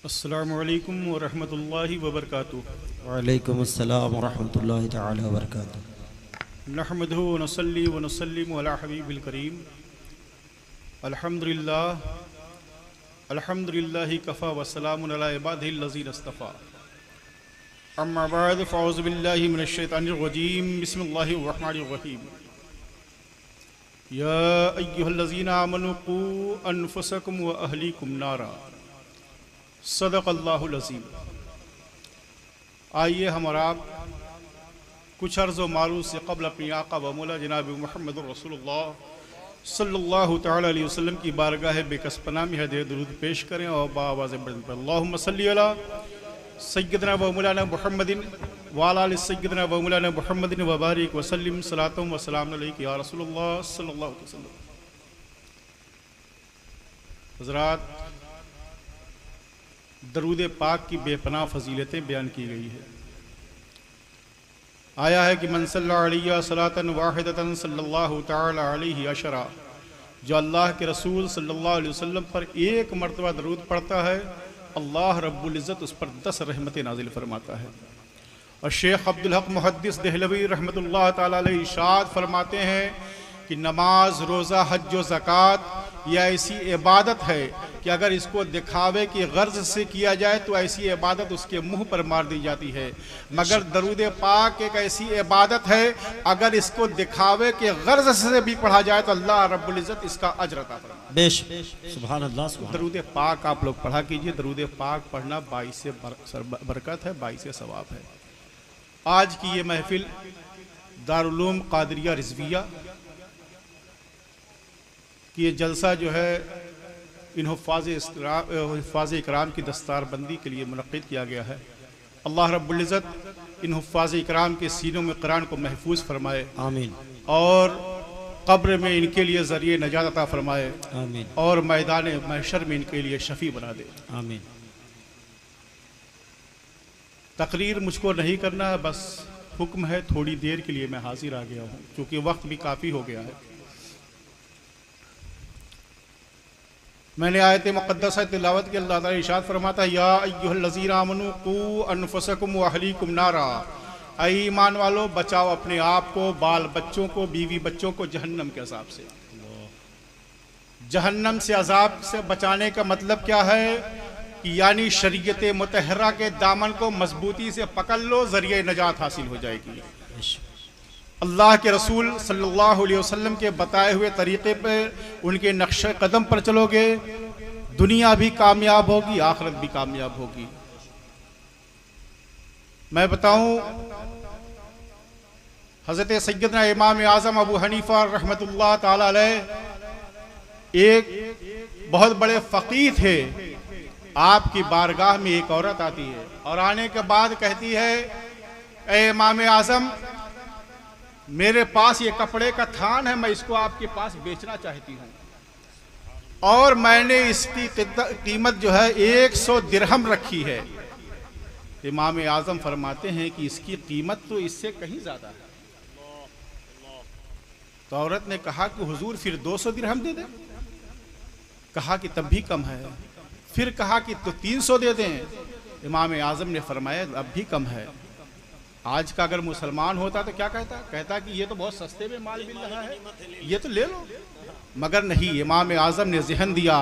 अस्सलामु अलैकुम व रहमतुल्लाहि व बरकातुहू। वालेकुम अस्सलाम व रहमतुल्लाहि तआला व बरकातुहू। नहमदुहु व नसल्ली व नसल्लिमु अला हबीबिल करीम। अल्हम्दुलिल्लाहि कफ़ा व सलामुन अला इबादिहिल लज़ीना इस्तफ़ा। अम्मा बाद फ़अऊज़ु बिल्लाहि मिनश शैतानिर रजीम। बिस्मिल्लाहिर रहमानिर रहीम। या अय्युहल्लज़ीना आमनू क़ू अनफुसकुम व अहलीकुम नारा। सदक़ल्लाहुल अज़ीम। आइए हम और आप कुछ अर्ज़ व मारूफ़ से क़ब्ल अपनी आक़ा व मौला जनाब मुहम्मदुर रसूलुल्लाह सल्लल्लाहु तआला अलैहि वसल्लम की बारगाह बेकसपना में हदीय दुरूद पेश करें और बाआवाज़ बुलंद अल्लाहुम्मा सल्ली अला सय्यदना व मौलाना मुहम्मदिन व अला आलि सय्यदना व मौलाना मुहम्मदिन व बारिक व सल्लिम सलातुम व सलामुन अलैका या रसूलल्लाह सल्लल्लाहु अलैहि वसल्लम। हज़रात, दरूद पाक की बेपनाह फजीलतें बयान की गई है। आया है कि मन सल्ला अलैहि सलातन वाहिदतन सल्लल्लाहु तआला अलैहि अशरा, जो अल्लाह के रसूल सल्लल्लाहु अलैहि वसल्लम पर एक मरतबा दरूद पढ़ता है, अल्लाह रब्बुल इज़्ज़त उस पर 10 रहमतें नाजिल फरमाता है। और शेख अब्दुल हक मुहद्दिस देहलवी रहमतुल्लाह ताला अलैहि इरशाद फरमाते हैं कि नमाज, रोज़ा, हज व ज़कात यह ऐसी इबादत है कि अगर इसको दिखावे की गर्ज से किया जाए तो ऐसी इबादत उसके मुंह पर मार दी जाती है, मगर दरूद पाक एक ऐसी इबादत है अगर इसको दिखावे के गर्ज से भी पढ़ा जाए तो अल्लाह रब्बुल इज़्ज़त इसका अज्र अता फरमाता है। सुभान अल्लाह। दरूद पाक आप लोग पढ़ा कीजिए। दरूद पाक पढ़ना बाइस बरकत है, बाइस सवाब है। आज की ये महफिल दारुल उलूम कादरिया रिज़विया कि ये जलसा जो है इन हुफ़्फ़ाज़ इकराम की दस्तारबंदी के लिए मुनक़्क़िद किया गया है। अल्लाह रब्बुल इज़्ज़त इन हुफ़्फ़ाज़ इकराम के सीनों में कुरान को महफूज फरमाए, आमीन। और कब्र में इनके लिए ज़रिए नजात अता फरमाए, आमीन। और मैदान महशर में इनके लिए शफ़ी बना दे, आमीन। तकरीर मुझको नहीं करना है, बस हुक्म है, थोड़ी देर के लिए मैं हाजिर आ गया हूँ क्योंकि वक्त भी काफ़ी हो गया है। मैंने आयत मुक़द्दस तिलावत की। अल्लाह ताला इरशाद फरमाता है, या अय्युहल्लज़ीना आमनू क़ू अनफुसकुम व अहलीकुम नारा। ऐ ईमान वालो, बचाओ अपने आप को, बाल बच्चों को, बीवी बच्चों को जहन्नम के अज़ाब से। जहन्नम से अज़ाब से बचाने का मतलब क्या है कि यानी शरीयत मुतहरा के दामन को मजबूती से पकड़ लो, ज़रिए नजात हासिल हो जाएगी। अल्लाह के रसूल सल्लल्लाहु अलैहि वसल्लम के बताए हुए तरीक़े पर, उनके नक्शे कदम पर चलोगे, दुनिया भी कामयाब होगी, आखिरत भी कामयाब होगी। मैं बताऊं, हज़रत सैयदना इमाम आज़म अबू हनीफा रहमतुल्लाह ताला अलैह एक बहुत बड़े फ़क़ीह थे। आपकी बारगाह में एक औरत आती है और आने के बाद कहती है, ए इमाम आज़म, मेरे पास ये कपड़े का थान है, मैं इसको आपके पास बेचना चाहती हूँ और मैंने इसकी कीमत जो है 100 दिरहम रखी है। इमाम आज़म फरमाते हैं कि इसकी कीमत तो इससे कहीं ज़्यादा है। तो औरत ने कहा कि हुजूर फिर 200 दिरहम दे दें। कहा कि तब भी कम है। फिर कहा कि तो 300 दे दें। इमाम आज़म ने फरमाया अब भी कम है। आज का अगर मुसलमान होता तो क्या कहता? कहता कि ये तो बहुत सस्ते में माल मिल रहा है, ये तो ले लो। मगर नहीं, इमाम आज़म ने ज़हन दिया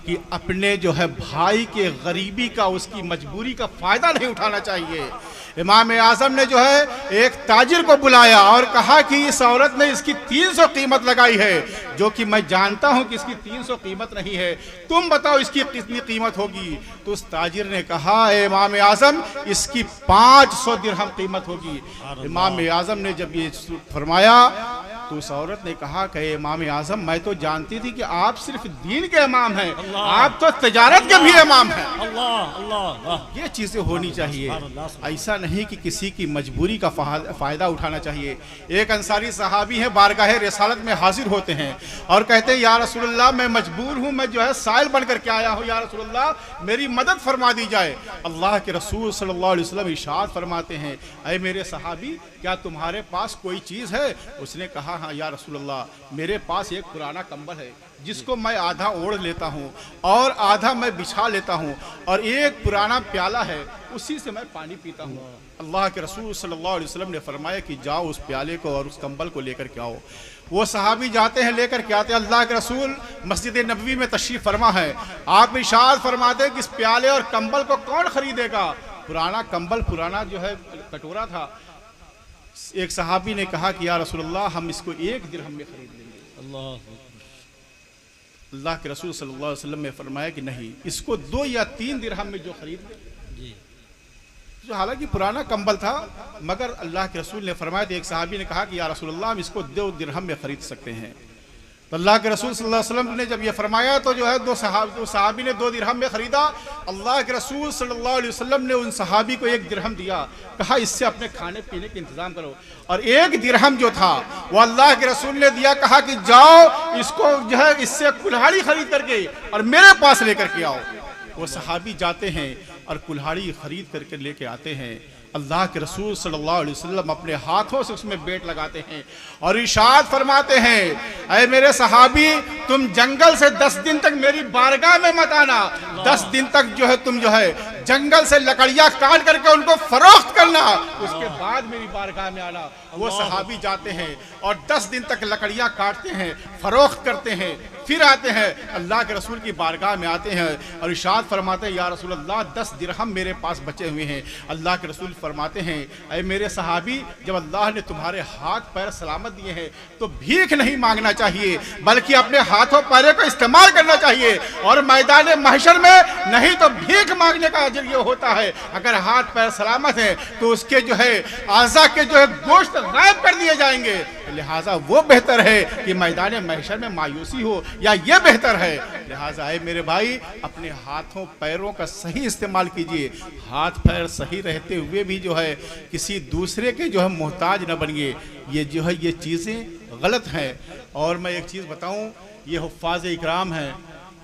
कि अपने जो है भाई के गरीबी का, उसकी मजबूरी का फ़ायदा नहीं उठाना चाहिए। इमाम आज़म ने जो है एक ताजिर को बुलाया और कहा कि इस औरत ने इसकी 300 कीमत लगाई है, जो कि मैं जानता हूं कि इसकी 300 कीमत नहीं है, तुम बताओ इसकी कितनी कीमत होगी। तो उस ताजिर ने कहा, इमाम आज़म, इसकी 500 दिरहम कीमत होगी। इमाम आज़म ने जब ये फरमाया तो उस औरत ने कहा कि इमाम आज़म, मैं तो जानती थी कि आप सिर्फ दीन के इमाम हैं, आप तो तिजारत के भी इमाम हैं। ये चीज़ें होनी चाहिए। ऐसा नहीं कि किसी की मजबूरी का फ़ायदा उठाना चाहिए। एक अंसारी सहाबी हैं, बारगाह रिसालत में हाजिर होते हैं और कहते हैं, या रसूलल्लाह, मैं मजबूर हूँ, मैं जो है साइल बन करके आया हूँ, या रसूलल्लाह मेरी मदद फरमा दी जाए। अल्लाह के रसूल सल्लल्लाहु अलैहि वसल्लम इरशाद फरमाते हैं, ऐ मेरे सहाबी, क्या तुम्हारे पास कोई चीज़ है? उसने कहा, हाँ या रसूलल्लाह, मेरे पास एक पुराना कंबल है, जिसको मैं आधा ओढ़ लेता हूँ और आधा मैं बिछा लेता हूँ, और एक पुराना प्याला है उसी से मैं पानी पीता हूँ। अल्लाह के रसूल सल्लल्लाहु अलैहि वसल्लम ने फरमाया कि जाओ उस प्याले को और उस कंबल को लेकर के आओ। वो सहाबी जाते हैं, लेकर के आते हैं। अल्लाह के रसूल मस्जिद नबवी में तशरीफ फरमा है। आप इरशाद फरमाते हैं कि इस प्याले और कंबल को कौन खरीदेगा। पुराना कंबल, पुराना जो है कटोरा था। एक सहाबी ने कहा कि या रसूलल्लाह, हम इसको 1 दिरहम में खरीद लेंगे। अल्लाह के रसूल सल्लल्लाहु अलैहि वसल्लम ने फरमाया कि नहीं, इसको 2 या 3 दिरहम में जो खरीद ले। जो हालांकि पुराना कंबल था, मगर अल्लाह के रसूल ने फरमाया। तो एक सहाबी ने कहा कि या रसूलल्लाह, हम इसको 2 दिरहम में खरीद सकते हैं। तो अल्लाह के रसूल सल्लल्लाहु अलैहि वसल्लम ने जब ये फरमाया तो जो है दो सहाबी ने 2 दिरहम में खरीदा। अल्लाह के रसूल सल्लल्लाहु अलैहि वसल्लम ने उन सहाबी को 1 दिरहम दिया, कहा इससे अपने खाने पीने के इंतजाम करो। और 1 दिरहम जो था वो अल्लाह के रसूल ने दिया, कहा कि जाओ इसको जो है इससे कुल्हाड़ी खरीद करके और मेरे पास लेकर के आओ। वो सहाबी जाते हैं और कुल्हाड़ी खरीद करके लेके आते हैं। अल्लाह के रसूल सल्लल्लाहु अलैहि वसल्लम अपने हाथों से उसमें बेट लगाते हैं और इरशाद फरमाते हैं, ऐ मेरे सहाबी, तुम जंगल से 10 दिन तक मेरी बारगाह में मत आना। 10 दिन तक जो है तुम जो है जंगल से लकड़ियां काट करके उनको फरोख्त करना, उसके बाद मेरी बारगाह में आना। वो सहाबी जाते हैं और 10 दिन तक लकड़ियां काटते हैं, फरोख्त करते हैं, फिर आते हैं अल्लाह के रसूल की बारगाह में आते हैं और इरशाद फरमाते हैं, या रसूल अल्लाह, 10 दिरहम मेरे पास बचे हुए हैं। अल्लाह के रसूल फरमाते हैं, ऐ मेरे सहाबी, जब अल्लाह ने तुम्हारे हाथ पैर सलामत दिए हैं तो भीख नहीं मांगना चाहिए, बल्कि अपने हाथों पैरों को इस्तेमाल करना चाहिए। और मैदान महशर में नहीं तो भीख मांगने का अजर ये होता है, अगर हाथ पैर सलामत है तो उसके जो है आज़ा के जो है गोश्त गायब कर दिए जाएंगे। लिहाजा वो बेहतर है कि मैदान महशर में मायूसी हो, या ये बेहतर है। लिहाजा है मेरे भाई, अपने हाथों पैरों का सही इस्तेमाल कीजिए। हाथ पैर सही रहते हुए भी जो है किसी दूसरे के जो है मोहताज न बनिए। ये जो है ये चीज़ें गलत हैं। और मैं एक चीज़ बताऊं, ये हुफ़ाज़ इकराम हैं,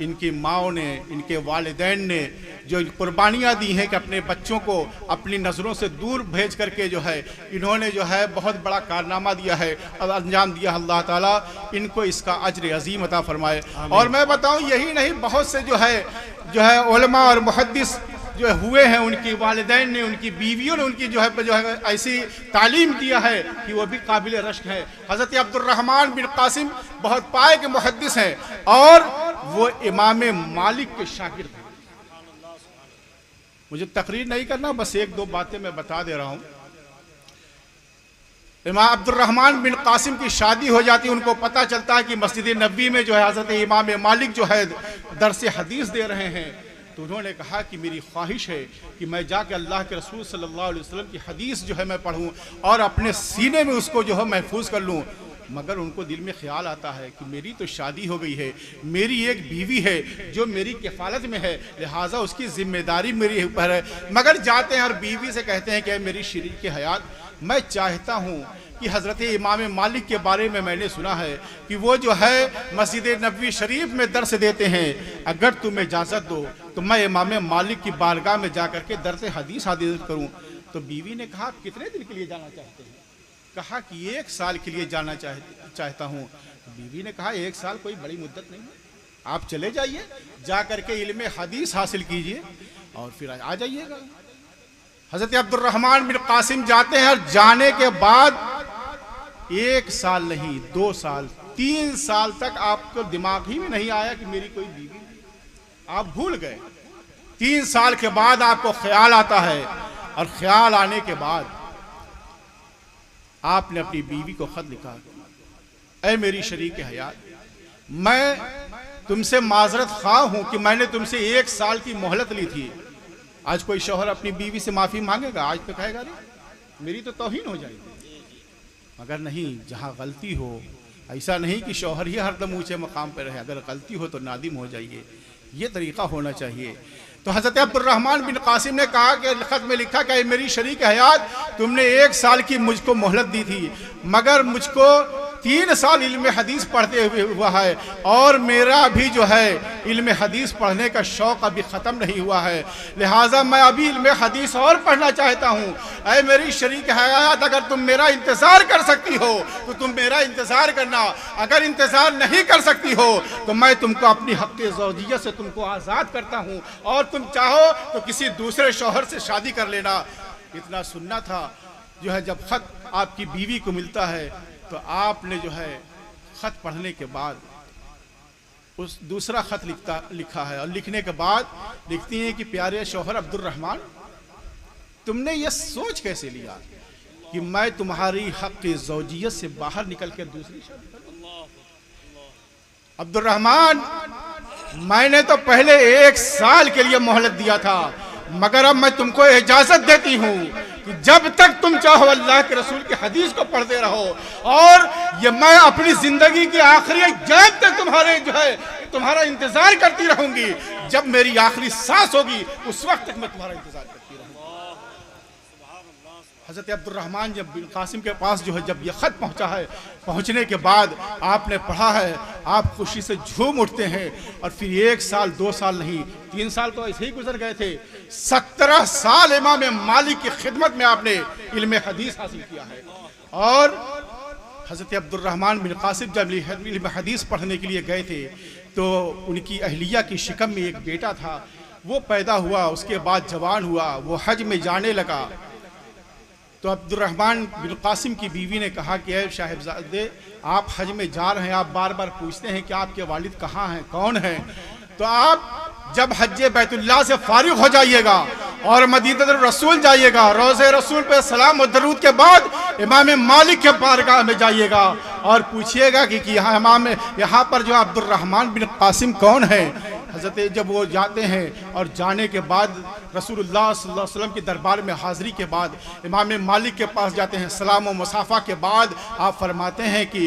इनकी माओ ने, इनके वालिदैन ने जो कुर्बानियाँ दी हैं कि अपने बच्चों को अपनी नज़रों से दूर भेज करके जो है इन्होंने जो है बहुत बड़ा कारनामा दिया है और अंजाम दिया। अल्लाह ताला इनको इसका अज्र अजीम अता फरमाए। और मैं बताऊं, यही नहीं, बहुत से जो है उलमा और मुहद्दिस जो हुए हैं, उनकी वालिदैन ने, उनकी बीवियों ने उनकी जो है ऐसी तालीम दिया है कि वो भी काबिल रश्क है। हज़रत अब्दुर्रहमान बिन कासिम बहुत पाए के मुहद्दिस हैं और वो इमाम मालिक के शागिर्द हैं। मुझे तकरीर नहीं करना, बस 1-2 बातें मैं बता दे रहा हूँ। इमाम अब्दुर्रहमान बिन कासिम की शादी हो जाती है, उनको पता चलता है कि मस्जिद नबवी में जो है हज़रत इमाम मालिक जो है दर्स हदीस दे रहे हैं। तो उन्होंने कहा कि मेरी ख्वाहिश है कि मैं जाकर अल्लाह के रसूल सल्लल्लाहु अलैहि वसल्लम की हदीस जो है मैं पढ़ूं और अपने सीने में उसको जो है महफूज कर लूं। मगर उनको दिल में ख्याल आता है कि मेरी तो शादी हो गई है, मेरी एक बीवी है जो मेरी किफ़ालत में है, लिहाजा उसकी जिम्मेदारी मेरी ऊपर है। मगर जाते हैं और बीवी से कहते हैं कि मेरी शरीक हयात, मैं चाहता हूँ कि हज़रत इमाम मालिक के बारे में मैंने सुना है कि वो जो है मस्जिद नबवी शरीफ में दर्स देते हैं, अगर तुम्हें इजाज़त दो तो मैं इमाम मालिक की बारगाह में जा कर के दर्स हदीस हाजिर करूँ। तो बीवी ने कहा, कितने दिन के लिए जाना चाहते हैं? कहा कि 1 साल के लिए जाना चाहता हूँ। तो बीवी ने कहा, 1 साल कोई बड़ी मुद्दत नहीं है, आप चले जाइए, जा कर के इल्म हदीस हासिल कीजिए और फिर आ जाइएगा। हज़रत अब्दुर्रहमान बिन कासिम जाते हैं और जाने के बाद 1 साल नहीं, 2 साल, 3 साल तक आपको दिमाग ही में नहीं आया कि मेरी कोई बीवी, आप भूल गए। 3 साल के बाद आपको ख्याल आता है और ख्याल आने के बाद आपने अपनी बीवी को खत लिखा, ऐ मेरी शरीक हयात, मैं तुमसे माजरत खा हूं कि मैंने तुमसे 1 साल की मोहलत ली थी। आज कोई शौहर अपनी बीवी से माफ़ी मांगेगा? आज तो कहेगा नहीं, मेरी तो तौहीन हो जाएगी। मगर नहीं, जहाँ गलती हो, ऐसा नहीं कि शौहर ही हरदम ऊंचे मकाम पर रहे, अगर गलती हो तो नादिम हो जाइए, ये तरीक़ा होना चाहिए। तो हज़रत अब्दुर्रहमान बिन कासिम ने कहा कि ख़त में लिखा कि मेरी शरीक हयात, तुमने 1 साल की मुझको मोहलत दी थी, मगर मुझको 3 साल इल्म हदीस पढ़ते हुए हुआ है और मेरा भी जो है इल्म हदीस पढ़ने का शौक़ अभी ख़त्म नहीं हुआ है, लिहाजा मैं अभी इल्म हदीस और पढ़ना चाहता हूँ। ऐ मेरी शरीक हयात, अगर तुम मेरा इंतज़ार कर सकती हो तो तुम मेरा इंतज़ार करना, अगर इंतज़ार नहीं कर सकती हो तो मैं तुमको अपनी हक़ ज़ौजियत से तुमको आज़ाद करता हूँ और तुम चाहो तो किसी दूसरे शौहर से शादी कर लेना। इतना सुनना था। जो है जब ख़त आपकी बीवी को मिलता है तो आपने जो है ख़त पढ़ने के बाद उस दूसरा ख़त लिखा है और लिखने के बाद लिखती हैं कि प्यारे शौहर अब्दुर्रहमान, तुमने ये सोच कैसे लिया कि मैं तुम्हारी हक़ ज़ौजियत से बाहर निकल कर दूसरी शादी करूं? अब्दुर्रहमान, मैंने तो पहले 1 साल के लिए मोहलत दिया था, मगर अब मैं तुमको इजाज़त देती हूँ कि जब तक तुम चाहो अल्लाह के रसूल की हदीस को पढ़ते रहो और ये मैं अपनी जिंदगी की आखिरी जब तक तुम्हारा इंतजार करती रहूंगी, जब मेरी आखिरी सांस होगी उस वक्त तक मैं तुम्हारा इंतजार करती रहूंगी। हज़रत अब्दुर्रहमान जब बिन कासिम के पास जो है जब ये ख़त पहुंचा है, पहुंचने के बाद आपने पढ़ा है, आप खुशी से झूम उठते हैं और फिर 1 साल 2 साल नहीं 3 साल तो ऐसे ही गुजर गए थे। 17 साल इमाम मालिक की खिदमत में आपने इल्म हदीस हासिल किया है। और हज़रत अब्दुर्रहमान बिन कासिम जब इल्म हदीस पढ़ने के लिए गए थे तो उनकी अहलिया की शिकम में एक बेटा था, वो पैदा हुआ, उसके बाद जवान हुआ, वो हज में जाने लगा। तो अब्दुर्रहमान बिन कासिम की बीवी ने कहा कि ऐ साहिबजादे, आप हज में जा रहे हैं, आप बार बार पूछते हैं कि आपके वालिद कहाँ हैं, कौन हैं, तो आप जब हज बैतुल्लाह से फारिग हो जाइएगा और मदीनतुर रसूल जाइएगा, रोज़े रसूल पे सलाम और दरूद के बाद इमाम मालिक के बारगाह में जाइएगा और पूछिएगा कि यहाँ पर जो अब्दुर्रहमान बिन कासिम कौन है। हज़रत जब वो जाते हैं और जाने के बाद रसूलुल्लाह सल्लल्लाहु अलैहि वसल्लम के दरबार में हाज़िरी के बाद इमाम मालिक के पास जाते हैं, सलाम व मुसाफ़ा के बाद आप फरमाते हैं कि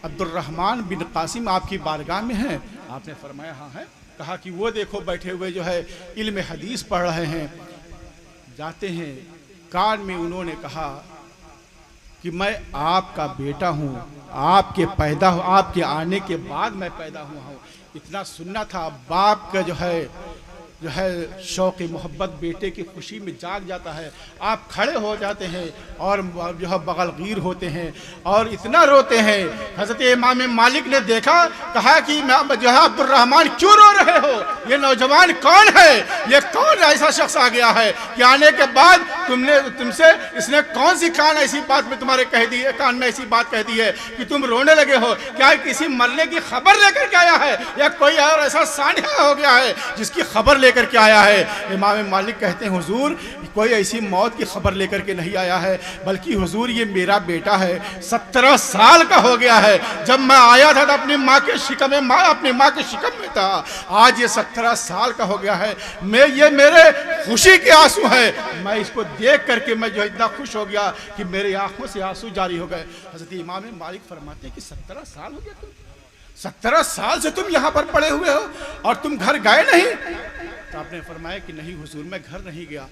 अब्दुर्रहमान बिन कासिम आपकी बारगाह में हैं। आपने फरमाया हाँ है। कहा कि वो देखो बैठे हुए जो है इल्म हदीस पढ़ रहे हैं। जाते हैं, कान में उन्होंने कहा कि मैं आपका बेटा हूँ, आपके आने के बाद मैं पैदा हुआ हूँ। इतना सुनना था। बाप का जो है शौक़ मोहब्बत बेटे की खुशी में जाग जाता है। आप खड़े हो जाते हैं और जो है बगलगीर होते हैं और इतना रोते हैं। हज़रत इमाम मालिक ने देखा, कहा कि जो है अब्दुर्रहमान क्यों रो रहे हो, ये नौजवान कौन है, ये कौन ऐसा शख्स आ गया है कि आने के बाद तुमसे इसने कौन सी कान ऐसी बात में तुम्हारे कान में ऐसी बात कह दी है कि तुम रोने लगे हो। क्या किसी मरने की खबर लेकर के आया है या कोई और ऐसा सानिया हो गया है जिसकी खबर लेकर के आया है। इमाम मालिक कहते हैं हुजूर, कोई ऐसी मौत की खबर लेकर के नहीं आया है, बल्कि हुजूर ये मेरा बेटा है, 17 साल का हो गया है। जब मैं आया था तो अपनी माँ के शिकम में था, आज ये 17 साल का हो गया है। ये मेरे खुशी के आंसू है। मैं इसको देख करके मैं जो इतना खुश हो गया कि मेरी आंखों से आंसू जारी हो गए। हज़रत इमाम मालिक फरमाते हैं कि 17 साल हो गया तुम, 17 साल से तुम यहाँ पर पड़े हुए हो और तुम घर गए नहीं। तो आपने फरमाया कि नहीं हुजूर, मैं घर नहीं गया।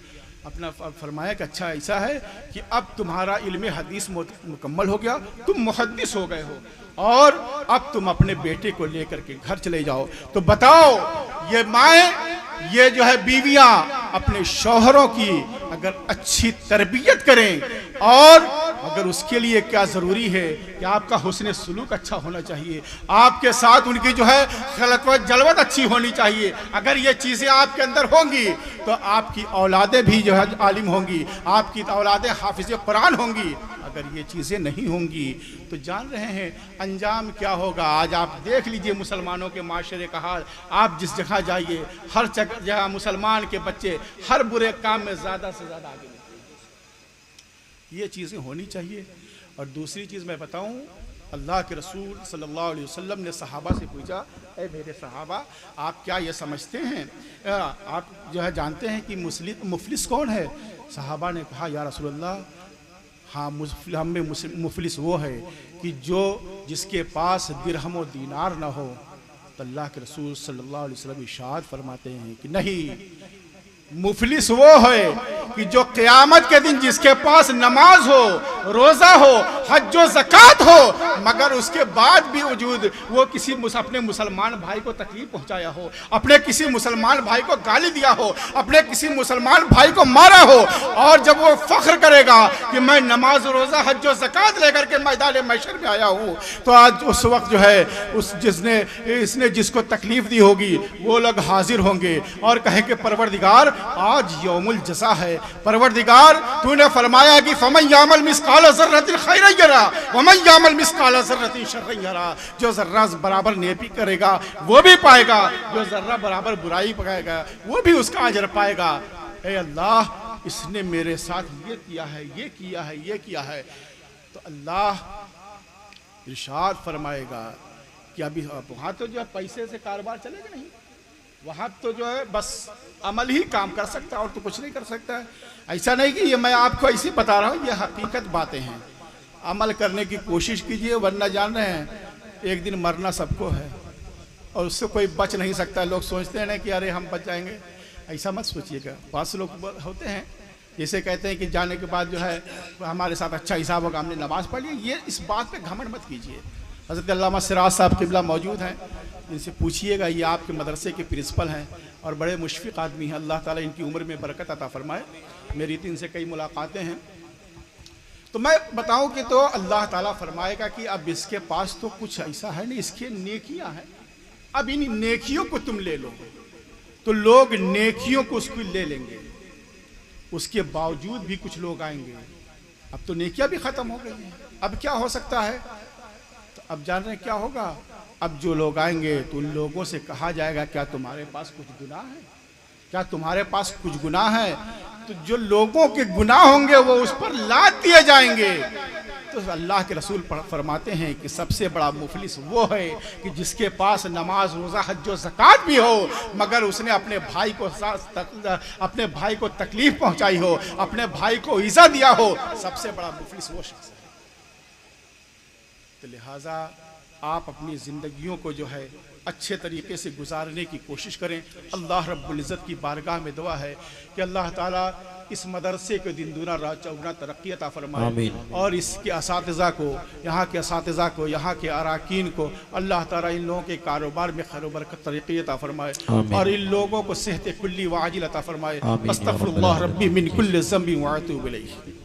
अपना फरमाया कि अच्छा ऐसा है कि अब तुम्हारा इल्म हदीस मुकम्मल हो गया, तुम मुहद्दिस हो गए हो और अब तुम अपने बेटे को लेकर के घर चले जाओ। तो बताओ, ये माएँ, ये जो है बीवियां अपने शौहरों की अगर अच्छी तरबियत करें और अगर उसके लिए क्या ज़रूरी है कि आपका हुस्न सुलूक अच्छा होना चाहिए, आपके साथ उनकी जो है खलवत जलवत अच्छी होनी चाहिए। अगर ये चीज़ें आपके अंदर होंगी तो आपकी औलादें भी जो है आलिम होंगी, आपकी औलादें हाफिज़ कुरान होंगी। अगर ये चीज़ें नहीं होंगी तो जान रहे हैं अंजाम क्या होगा। आज आप देख लीजिए मुसलमानों के माशरे का हाल। आप जिस जगह जाइए, हर जगह मुसलमान के बच्चे हर बुरे काम में ज़्यादा से ज़्यादा आगे निकलते हैं। ये चीज़ें होनी चाहिए। और दूसरी चीज़ मैं बताऊं, अल्लाह के रसूल सल्लल्लाहु अलैहि वसल्लम ने सहाबा से पूछा, ऐ मेरे सहाबा, आप क्या ये समझते हैं, आप जो है जानते हैं कि मुफलिस कौन है? सहाबा ने कहा, या रसूलल्लाह, हाँ, हम में मुफलिस वो है कि जिसके पास दिरहम व दीनार ना हो। तो अल्लाह के रसूल सल्लल्लाहु अलैहि वसल्लम इरशाद फरमाते हैं कि नहीं, मुफलिस वो है कि जो क़यामत के दिन जिसके पास नमाज हो, रोज़ा हो, हज व ज़कात हो, मगर उसके बाद भी वजूद वो किसी अपने मुसलमान भाई को तकलीफ पहुंचाया हो, अपने किसी मुसलमान भाई को गाली दिया हो, अपने किसी मुसलमान भाई को मारा हो, और जब वो फख्र करेगा कि मैं नमाज रोज़ा हज व ज़कात लेकर के मैदान महशर में आया हूँ, तो आज उस वक्त जो है उस इसने जिसको तकलीफ दी होगी वो लोग हाजिर होंगे और कहे कि परवरदिगार आज यौमुल जज़ा है, परवरदिगार तूने फरमाया कि फमन यामल मिस्काल ज़र्रतिन खैरन यरा वमन यामल मिस्काल ज़र्रतिन शर्रन यरा, जो जर्रा बराबर नेकी करेगा वो भी पाएगा, जो जर्रा बराबर बुराई पाएगा वो भी उसका अजर पाएगा। ए अल्लाह, इसने मेरे साथ ये किया है, ये किया है, ये किया है, तो अल्लाह इरशाद फरमाएगा कि अभी वहाँ तो जो है पैसे से कारोबार चलेगा नहीं, वहाँ तो जो है बस अमल ही काम कर सकता है और तो कुछ नहीं कर सकता है। ऐसा नहीं कि ये मैं आपको ऐसे बता रहा हूँ, ये हकीकत बातें हैं, अमल करने की कोशिश कीजिए, वरना जान रहे हैं एक दिन मरना सबको है और उससे कोई बच नहीं सकता। लोग सोचते हैं ना कि अरे हम बच जाएंगे, ऐसा मत सोचिएगा। बहुत से लोग होते हैं जैसे कहते हैं कि जाने के बाद जो है हमारे साथ अच्छा हिसाब होगा, हमने नमाज पढ़ ली, ये इस बात पे घमंड मत कीजिए। हज़रत अल्लामा सिराज साहब क़िबला मौजूद हैं, इनसे पूछिएगा, ये आपके मदरसे के प्रिंसिपल हैं और बड़े मुशफ़िक़ आदमी हैं, अल्लाह ताला इनकी उम्र में बरकत अता फरमाए। मेरी तो इनसे कई मुलाकातें हैं, तो मैं बताऊं कि तो अल्लाह ताला फरमाएगा कि अब इसके पास तो कुछ ऐसा है नहीं, इसके नेकियां हैं, अब इन नेकियों को तुम ले लो, तो लोग नेकियों को उसको ले लेंगे, उसके बावजूद भी कुछ लोग आएंगे। अब तो नेकियां भी ख़त्म हो गई हैं, अब क्या हो सकता है? तो अब जान रहे हैं क्या होगा? अब जो लोग आएंगे तो उन लोगों से कहा जाएगा क्या तुम्हारे पास कुछ गुनाह है, क्या तुम्हारे पास कुछ गुनाह है? तो जो लोगों के गुनाह होंगे वो उस पर लाद दिए जाएंगे। तो अल्लाह के रसूल फरमाते हैं कि सबसे बड़ा मुफलिस वो है कि जिसके पास नमाज रोज़ा हज व ज़कात भी हो, मगर उसने अपने भाई को तकलीफ पहुंचाई हो, अपने भाई को ईज़ा दिया हो, सबसे बड़ा मुफलिस वो शख्स है। तो लिहाजा आप अपनी ज़िंदगियों को जो है अच्छे तरीके से गुजारने की कोशिश करें। अल्लाह रब्बुल इज़्ज़त की बारगाह में दुआ है कि अल्लाह ताला इस मदरसे को दिन दूना रात चौगुना तरक्की अता फरमाए और इसके असातिज़ा को, यहाँ के असातिज़ा को, यहाँ के अराकीन को अल्लाह ताला इन लोगों के कारोबार में खैर बरकत तरक्की अता फरमाए और इन लोगों को सेहत कुल्ली व आजिल अता फरमाए। अस्तग़फिरुल्लाह रब्बी मिन कुल्लि ज़ंबि व अतूबु इलैह।